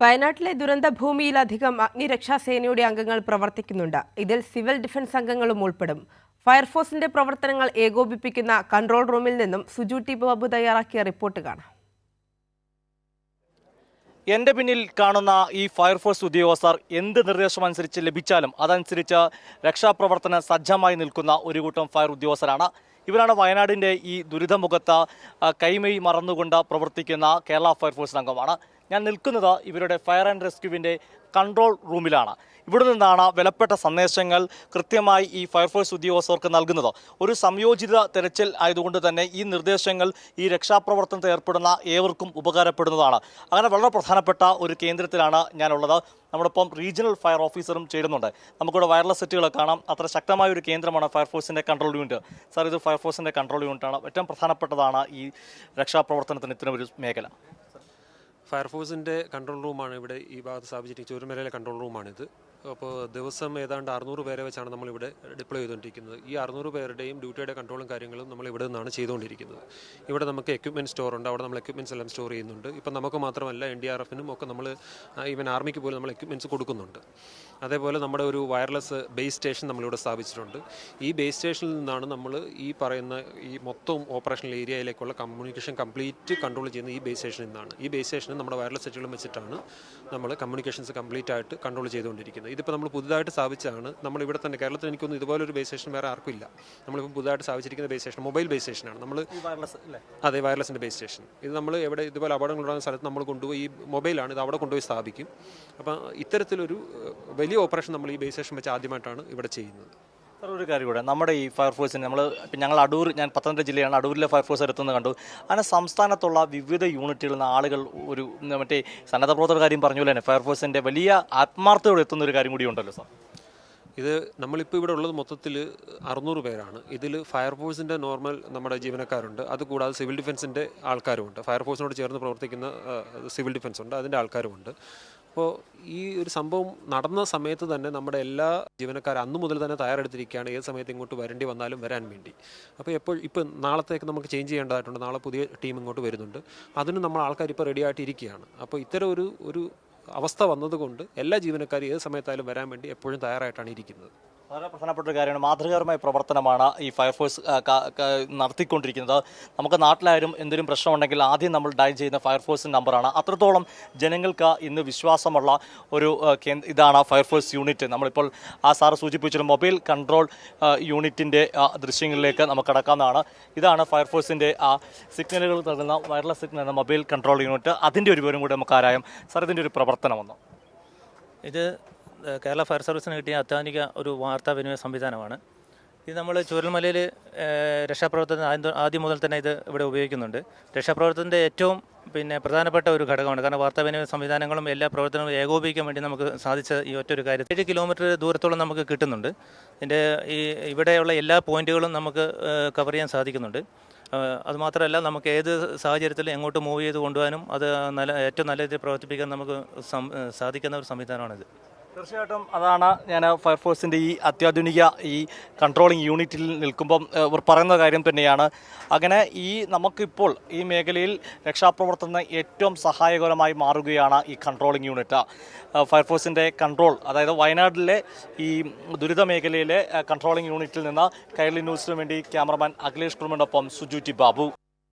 വയനാട്ടിലെ ദുരന്തഭൂമിയിലധികം അഗ്നിരക്ഷാസേനയുടെ അംഗങ്ങൾ പ്രവർത്തിക്കുന്നുണ്ട്. ഇതിൽ സിവിൽ ഡിഫൻസ് അംഗങ്ങളും ഉൾപ്പെടും. ഫയർഫോഴ്സിന്റെ പ്രവർത്തനങ്ങൾ ഏകോപിപ്പിക്കുന്ന കൺട്രോൾ റൂമിൽ നിന്നും സുജു ടി ബാബു തയ്യാറാക്കിയ റിപ്പോർട്ട് കാണാം. എൻ്റെ പിന്നിൽ കാണുന്ന ഈ ഫയർഫോഴ്സ് ഉദ്യോഗസ്ഥർ എന്ത് നിർദ്ദേശമനുസരിച്ച് ലഭിച്ചാലും അതനുസരിച്ച് രക്ഷാപ്രവർത്തന സജ്ജമായി നിൽക്കുന്ന ഒരു കൂട്ടം ഫയർ ഉദ്യോഗസ്ഥരാണ്. ഇവരാണ് വയനാടിൻ്റെ ഈ ദുരിതമുഖത്ത് കൈമൈ മറന്നുകൊണ്ട് പ്രവർത്തിക്കുന്ന കേരള ഫയർഫോഴ്സ് അംഗമാണ്. ഞാൻ നിൽക്കുന്നത് ഇവരുടെ ഫയർ ആൻഡ് റെസ്ക്യൂവിൻ്റെ കൺട്രോൾ റൂമിലാണ്. ഇവിടെ നിന്നാണ് വിലപ്പെട്ട സന്ദേശങ്ങൾ കൃത്യമായി ഈ ഫയർഫോഴ്സ് ഉദ്യോഗസ്ഥർക്ക് നൽകുന്നത്. ഒരു സംയോജിത തെരച്ചിൽ ആയതുകൊണ്ട് തന്നെ ഈ നിർദ്ദേശങ്ങൾ ഈ രക്ഷാപ്രവർത്തനത്തിൽ ഏർപ്പെടുന്ന ഏവർക്കും ഉപകാരപ്പെടുന്നതാണ്. അങ്ങനെ വളരെ പ്രധാനപ്പെട്ട ഒരു കേന്ദ്രത്തിലാണ് ഞാനുള്ളത്. നമ്മളിപ്പം റീജിയണൽ ഫയർ ഓഫീസറും ചേരുന്നുണ്ട്. നമുക്കിവിടെ വയർലെസ് സെറ്റുകൾ കാണാം. അത്ര ശക്തമായ ഒരു കേന്ദ്രമാണ് ഫയർഫോഴ്സിൻ്റെ കൺട്രോൾ യൂണിറ്റ്. സാർ, ഇത് ഫയർഫോഴ്സിൻ്റെ കൺട്രോൾ യൂണിറ്റാണ്. ഏറ്റവും പ്രധാനപ്പെട്ടതാണ് ഈ രക്ഷാപ്രവർത്തനത്തിന് ഇത്തരമൊരു മേഖല. ഫയർഫോഴ്സിൻ്റെ കൺട്രോൾ റൂമാണ് ഇവിടെ ഈ ഭാഗത്ത് സ്ഥാപിച്ചിരിക്കുന്നത്. ചൂരമലയിലെ കൺട്രോൾ റൂമാണിത്. അപ്പോൾ ദിവസം ഏതാണ്ട് 600 പേരെ വെച്ചാണ് നമ്മളിവിടെ ഡിപ്ലോയ് ചെയ്തുകൊണ്ടിരിക്കുന്നത്. ഈ 600 പേരുടെയും ഡ്യൂട്ടിയുടെ കൺട്രോളും കാര്യങ്ങളും നമ്മൾ ഇവിടെ നിന്നാണ് ചെയ്തുകൊണ്ടിരിക്കുന്നത്. ഇവിടെ നമുക്ക് എക്യുപ്മെൻറ്റ് സ്റ്റോർ ഉണ്ട്. അവിടെ നമ്മൾ എക്യുപ്മെൻറ്റ്സ് എല്ലാം സ്റ്റോർ ചെയ്യുന്നുണ്ട്. ഇപ്പം നമുക്ക് മാത്രമല്ല NDRFനും ഒക്കെ നമ്മൾ ഈവൻ ആർമിക്ക് പോലും നമ്മൾ എക്യുപ്മെൻറ്റ്സ് കൊടുക്കുന്നുണ്ട്. അതേപോലെ നമ്മുടെ ഒരു വയർലെസ് ബേസ് സ്റ്റേഷൻ നമ്മളിവിടെ സ്ഥാപിച്ചിട്ടുണ്ട്. ഈ ബേസ് സ്റ്റേഷനിൽ നിന്നാണ് നമ്മൾ ഈ പറയുന്ന ഈ മൊത്തം ഓപ്പറേഷണൽ ഏരിയയിലേക്കുള്ള കമ്മ്യൂണിക്കേഷൻ കംപ്ലീറ്റ് കൺട്രോൾ ചെയ്യുന്നത് ഈ ബേസ് സ്റ്റേഷനിൽ നിന്നാണ്. ഈ ബേസ് സ്റ്റേഷനിൽ നമ്മുടെ വയർലെസ് സെറ്റുകളും വെച്ചിട്ടാണ് നമ്മൾ കമ്മ്യൂണിക്കേഷൻസ് കംപ്ലീറ്റ് ആയിട്ട് കൺട്രോൾ ചെയ്തുകൊണ്ടിരിക്കുന്നത്. ഇതിപ്പോൾ നമ്മൾ പുതുതായിട്ട് സ്ഥാപിച്ചാണ്. നമ്മളിവിടെ തന്നെ കേരളത്തിൽ എനിക്കൊന്നും ഇതുപോലൊരു ബേസ് സ്റ്റേഷൻ വേറെ ആർക്കും ഇല്ല. നമ്മളിപ്പോൾ പുതുതായിട്ട് സ്ഥാപിച്ചിരിക്കുന്ന ബേസ് സ്റ്റേഷൻ മൊബൈൽ ബേസ് സ്റ്റേഷനാണ്. നമ്മൾ അതെ, വയർലെസിൻ്റെ ബേസ് സ്റ്റേഷൻ. ഇത് നമ്മൾ എവിടെ ഇതുപോലെ അപകടങ്ങളുണ്ടാകുന്ന സ്ഥലത്ത് നമ്മൾ കൊണ്ടുപോയി ഈ മൊബൈലാണ്, ഇത് അവിടെ കൊണ്ടുപോയി സ്ഥാപിക്കും. അപ്പം ഇത്തരത്തിലൊരു വലിയ ഓപ്പറേഷൻ നമ്മൾ ഈ ബേസ് സ്റ്റേഷൻ വെച്ച് ആദ്യമായിട്ടാണ് ഇവിടെ ചെയ്യുന്നത്. സാർ, ഒരു കാര്യം കൂടെ, നമ്മുടെ ഈ ഫയർഫോഴ്സിന് ഞങ്ങൾ അടൂർ, ഞാൻ പത്തനംതിട്ട ജില്ലയാണ്, അടൂരിലെ ഫയർഫോഴ്സ് എത്തുന്നത് കണ്ടു. അങ്ങനെ സംസ്ഥാനത്തുള്ള വിവിധ യൂണിറ്റുകളിൽ നിന്ന് ആളുകൾ ഒരു മറ്റേ സന്നദ്ധ പ്രവർത്തകർ കാര്യം പറഞ്ഞു തന്നെ ഫയർഫോഴ്സിൻ്റെ വലിയ ആത്മാർത്ഥതയോടെ എത്തുന്ന ഒരു കാര്യം കൂടി ഉണ്ടല്ലോ സാർ. ഇത് നമ്മളിപ്പോൾ ഇവിടെ ഉള്ളത് മൊത്തത്തിൽ 600 പേരാണ്. ഇതിൽ ഫയർഫോഴ്സിൻ്റെ നോർമൽ നമ്മുടെ ജീവനക്കാരുണ്ട്. അതുകൂടാതെ സിവിൽ ഡിഫൻസിൻ്റെ ആൾക്കാരുമുണ്ട്. ഫയർഫോഴ്സിനോട് ചേർന്ന് പ്രവർത്തിക്കുന്ന സിവിൽ ഡിഫൻസ് ഉണ്ട്, അതിൻ്റെ ആൾക്കാരുമുണ്ട്. അപ്പോൾ ഈ ഒരു സംഭവം നടന്ന സമയത്ത് തന്നെ നമ്മുടെ എല്ലാ ജീവനക്കാരും അന്നു മുതൽ തന്നെ തയ്യാറെടുത്തിരിക്കുകയാണ് ഏത് സമയത്ത് ഇങ്ങോട്ട് വരേണ്ടി വന്നാലും വരാൻ വേണ്ടി. അപ്പോൾ ഇപ്പം നാളത്തേക്ക് നമുക്ക് ചേഞ്ച് ചെയ്യേണ്ടതായിട്ടുണ്ട്. നാളെ പുതിയ ടീം ഇങ്ങോട്ട് വരുന്നുണ്ട്. അതിന് നമ്മൾ ആൾക്കാർ ഇപ്പോൾ റെഡി ആയിട്ടിരിക്കുകയാണ്. അപ്പോൾ ഇത്തരം ഒരു അവസ്ഥ വന്നതുകൊണ്ട് എല്ലാ ജീവനക്കാരും ഏത് സമയത്തായാലും വരാൻ വേണ്ടി എപ്പോഴും തയ്യാറായിട്ടാണ് ഇരിക്കുന്നത്. വളരെ പ്രധാനപ്പെട്ട ഒരു കാര്യമാണ്. മാതൃകാപരമായ പ്രവർത്തനമാണ് ഈ ഫയർഫോഴ്സ് നടത്തിക്കൊണ്ടിരിക്കുന്നത്. നമുക്ക് നാട്ടിലായാലും എന്തെങ്കിലും പ്രശ്നമുണ്ടെങ്കിൽ ആദ്യം നമ്മൾ ഡയൽ ചെയ്യുന്ന ഫയർഫോഴ്സിൻ്റെ നമ്പറാണ്. അത്രത്തോളം ജനങ്ങൾക്ക് ഇന്ന് വിശ്വാസമുള്ള ഒരു ഇതാണ് ഫയർഫോഴ്സ് യൂണിറ്റ്. നമ്മളിപ്പോൾ സാറ് സൂചിപ്പിച്ചൊരു മൊബൈൽ കൺട്രോൾ യൂണിറ്റിൻ്റെ ദൃശ്യങ്ങളിലേക്ക് നമുക്ക് കടക്കാവുന്നതാണ്. ഇതാണ് ഫയർഫോഴ്സിൻ്റെ സിഗ്നലുകൾ നൽകുന്ന വയർലെസ് സിഗ്നൽ എന്ന മൊബൈൽ കൺട്രോൾ യൂണിറ്റ്. അതിൻ്റെ ഒരു വിവരം കൂടി നമുക്ക് ആരായം. സാർ, ഇതിൻ്റെ ഒരു പ്രവർത്തനമൊന്നും ഇത് കേരള ഫയർ സർവീസിന് കിട്ടിയ അത്യാധുനിക ഒരു വാർത്താവിനിമയ സംവിധാനമാണ്. ഇത് നമ്മൾ ചൂരൽമലയിൽ രക്ഷാപ്രവർത്തനത്തിന് ആദ്യം മുതൽ തന്നെ ഇത് ഇവിടെ ഉപയോഗിക്കുന്നുണ്ട്. രക്ഷാപ്രവർത്തനത്തിൻ്റെ ഏറ്റവും പ്രധാനപ്പെട്ട ഒരു ഘടകമാണ്. കാരണം വാർത്താവിനിമയ സംവിധാനങ്ങളും എല്ലാ പ്രവർത്തനങ്ങളും ഏകോപിപ്പിക്കാൻ വേണ്ടി നമുക്ക് സാധിച്ച ഈ ഒറ്റൊരു കാര്യം 7 കിലോമീറ്റർ ദൂരത്തോളം നമുക്ക് കിട്ടുന്നുണ്ട്. ഇതിൻ്റെ ഇവിടെയുള്ള എല്ലാ പോയിന്റുകളും നമുക്ക് കവർ ചെയ്യാൻ സാധിക്കുന്നുണ്ട്. അതുമാത്രമല്ല, നമുക്ക് ഏത് സാഹചര്യത്തിലും എങ്ങോട്ട് മൂവ് ചെയ്ത് കൊണ്ടുപോകാനും അത് ഏറ്റവും നല്ല രീതിയിൽ പ്രവർത്തിപ്പിക്കാൻ നമുക്ക് സാധിക്കുന്ന ഒരു സംവിധാനമാണിത്. തീർച്ചയായിട്ടും അതാണ് ഞാൻ ഫയർഫോഴ്സിൻ്റെ ഈ അത്യാധുനിക ഈ കൺട്രോളിംഗ് യൂണിറ്റിൽ നിൽക്കുമ്പം ഇവർ പറയുന്ന കാര്യം തന്നെയാണ്. അങ്ങനെ നമുക്കിപ്പോൾ ഈ മേഖലയിൽ രക്ഷാപ്രവർത്തനം ഏറ്റവും സഹായകരമായി മാറുകയാണ് ഈ കൺട്രോളിംഗ് യൂണിറ്റ്. ഫയർഫോഴ്സിൻ്റെ കൺട്രോൾ, അതായത് വയനാട്ടിലെ ഈ ദുരിത മേഖലയിലെ കൺട്രോളിംഗ് യൂണിറ്റിൽ നിന്ന് കൈരളി ന്യൂസിനു വേണ്ടി ക്യാമറമാൻ അഖിലേഷ് കുറുമിനൊപ്പം സുജു ടി ബാബു.